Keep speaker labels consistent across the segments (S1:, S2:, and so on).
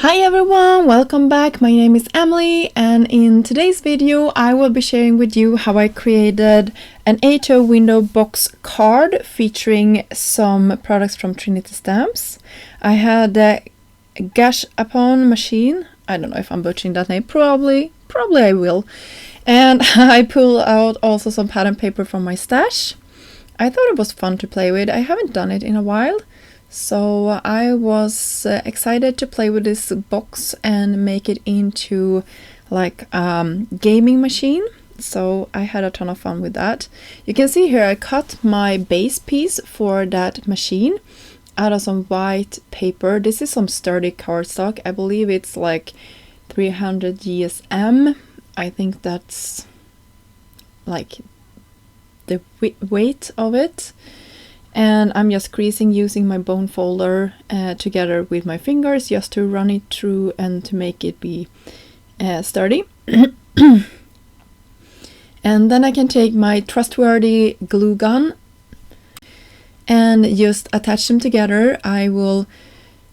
S1: Hi everyone, welcome back. My name is Emelie, and in today's video I will be sharing with you how I created an A-2 window box card featuring some products from Trinity stamps. I had a gashapon machine. I don't know if I'm butchering that name. Probably I will. And I pulled out also some pattern paper from my stash. I thought it was fun to play with. I haven't done it in a while. So I was excited to play with this box and make it into like a gaming machine. So I had a ton of fun with that. You can see here I cut my base piece for that machine out of some white paper. This is some sturdy cardstock. I believe it's like 300 GSM. I think that's like the weight of it. And I'm just creasing using my bone folder together with my fingers just to run it through and to make it be sturdy. And then I can take my trustworthy glue gun and just attach them together. I will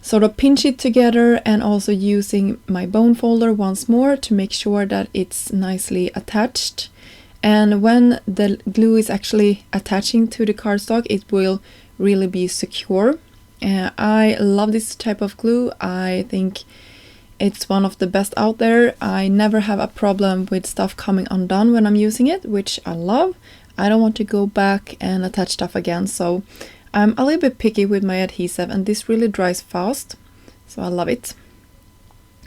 S1: sort of pinch it together and also using my bone folder once more to make sure that it's nicely attached. And when the glue is actually attaching to the cardstock, it will really be secure. I love this type of glue. I think it's one of the best out there. I never have a problem with stuff coming undone when I'm using it, which I love. I don't want to go back and attach stuff again, so I'm a little bit picky with my adhesive, and this really dries fast, so I love it.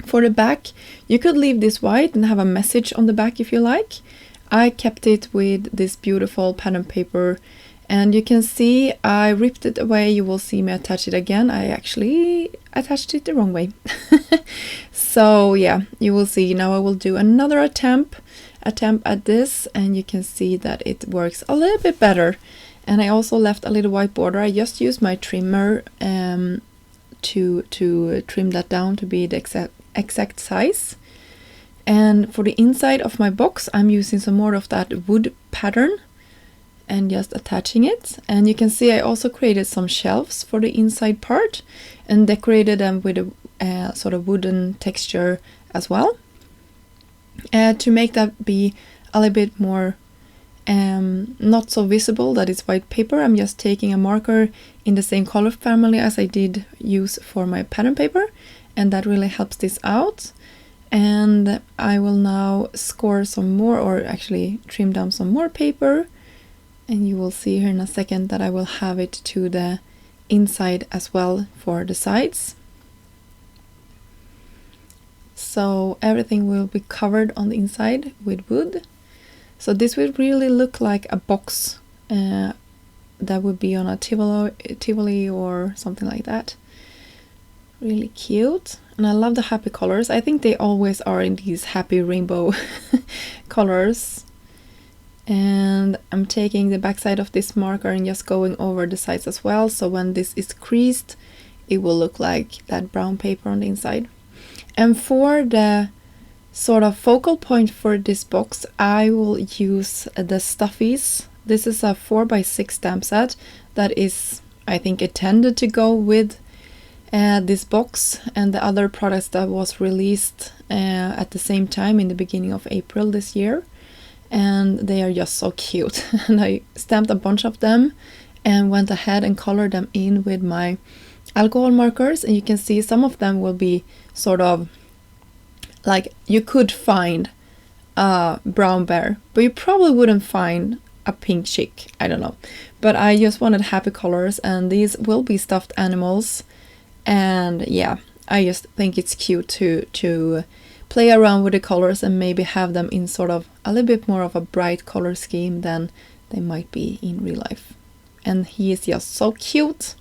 S1: For the back, you could leave this white and have a message on the back if you like. I kept it with this beautiful pattern paper, and you can see I ripped it away. You will see me attach it again. I actually attached it the wrong way. So yeah, you will see. Now I will do another attempt at this, and you can see that it works a little bit better. And I also left a little white border. I just used my trimmer to trim that down to be the exact size. And for the inside of my box, I'm using some more of that wood pattern and just attaching it. And you can see I also created some shelves for the inside part and decorated them with a sort of wooden texture as well. To make that be a little bit more not so visible that it's white paper, I'm just taking a marker in the same color family as I did use for my pattern paper, and that really helps this out. And I will now score some more, or actually trim down some more paper, and you will see here in a second that I will have it to the inside as well for the sides. So everything will be covered on the inside with wood. So this will really look like a box that would be on a Tivoli or something like that. Really cute. And I love the happy colors. I think they always are in these happy rainbow colors. And I'm taking the backside of this marker and just going over the sides as well. So when this is creased, it will look like that brown paper on the inside. And for the sort of focal point for this box, I will use the stuffies. This is a 4x6 stamp set that is, I think, intended to go with this box and the other products that was released at the same time in the beginning of April this year, and they are just so cute. And I stamped a bunch of them and went ahead and colored them in with my alcohol markers, and you can see some of them will be sort of like you could find a brown bear, but you probably wouldn't find a pink chick. I don't know, but I just wanted happy colors, and these will be stuffed animals. And yeah, I just think it's cute to play around with the colors and maybe have them in sort of a little bit more of a bright color scheme than they might be in real life. And he is just so cute.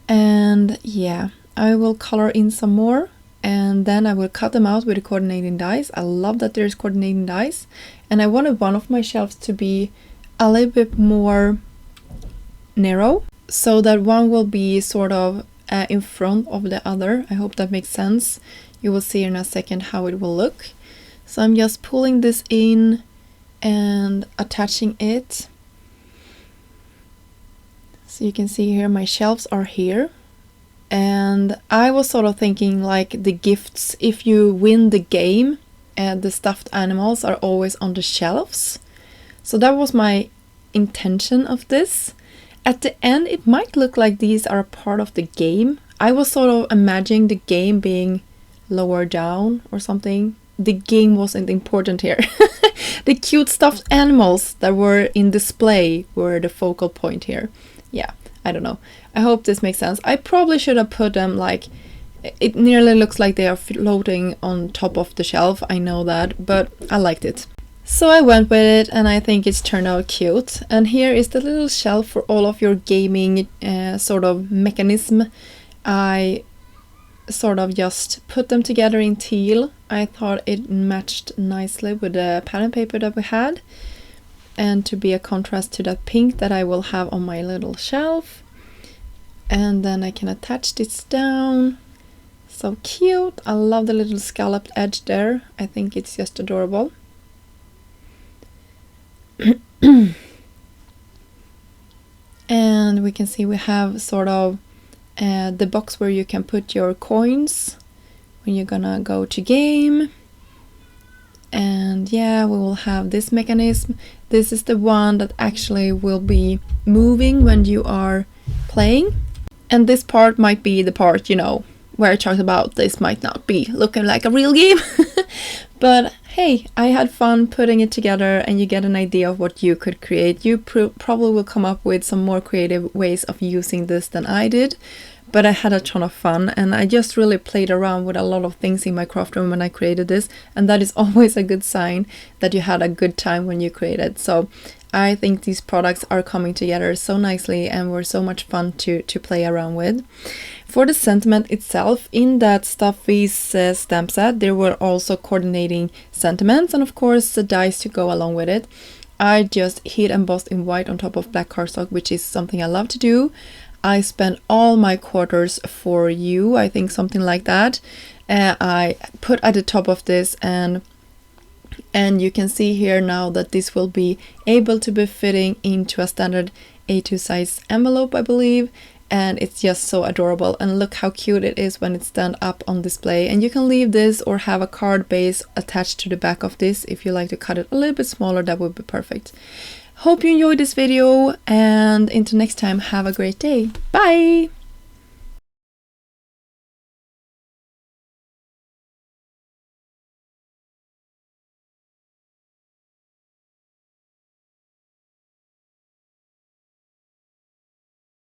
S1: And yeah, I will color in some more, and then I will cut them out with the coordinating dies. I love that there's coordinating dies, and I wanted one of my shelves to be a little bit more narrow, so that one will be sort of in front of the other. I hope that makes sense. You will see in a second how it will look. So I'm just pulling this in and attaching it. So you can see here my shelves are here, and and I was sort of thinking like the gifts, if you win the game, the stuffed animals are always on the shelves. So that was my intention of this. At the end, it might look like these are a part of the game. I was sort of imagining the game being lower down or something. The game wasn't important here. The cute stuffed animals that were in display were the focal point here. Yeah, I don't know. I hope this makes sense. I probably should have put them like, it nearly looks like they are floating on top of the shelf. I know that, but I liked it. So I went with it, and I think it's turned out cute. And here is the little shelf for all of your gaming sort of mechanism. I sort of just put them together in teal. I thought it matched nicely with the pattern paper that we had, and to be a contrast to that pink that I will have on my little shelf. And then I can attach this down. So cute. I love the little scalloped edge there. I think it's just adorable. And we can see we have sort of the box where you can put your coins when you're gonna go to game. And yeah, we will have this mechanism. This is the one that actually will be moving when you are playing. And this part might be the part, you know, where I talked about this might not be looking like a real game. But hey, I had fun putting it together, and you get an idea of what you could create. You probably will come up with some more creative ways of using this than I did. But I had a ton of fun, and I just really played around with a lot of things in my craft room when I created this, and that is always a good sign that you had a good time when you created. So I think these products are coming together so nicely and were so much fun to play around with. For the sentiment itself, in that Stuffy's stamp set, there were also coordinating sentiments, and of course the dice to go along with it. I just heat embossed in white on top of black cardstock, which is something I love to do. I spent all my quarters for you, I think something like that. I put at the top of this, and you can see here now that this will be able to be fitting into a standard A2 size envelope, I believe. And it's just so adorable, and look how cute it is when it's stand up on display. And you can leave this or have a card base attached to the back of this. If you like to cut it a little bit smaller, that would be perfect. Hope you enjoyed this video, and until next time, have a great day. Bye!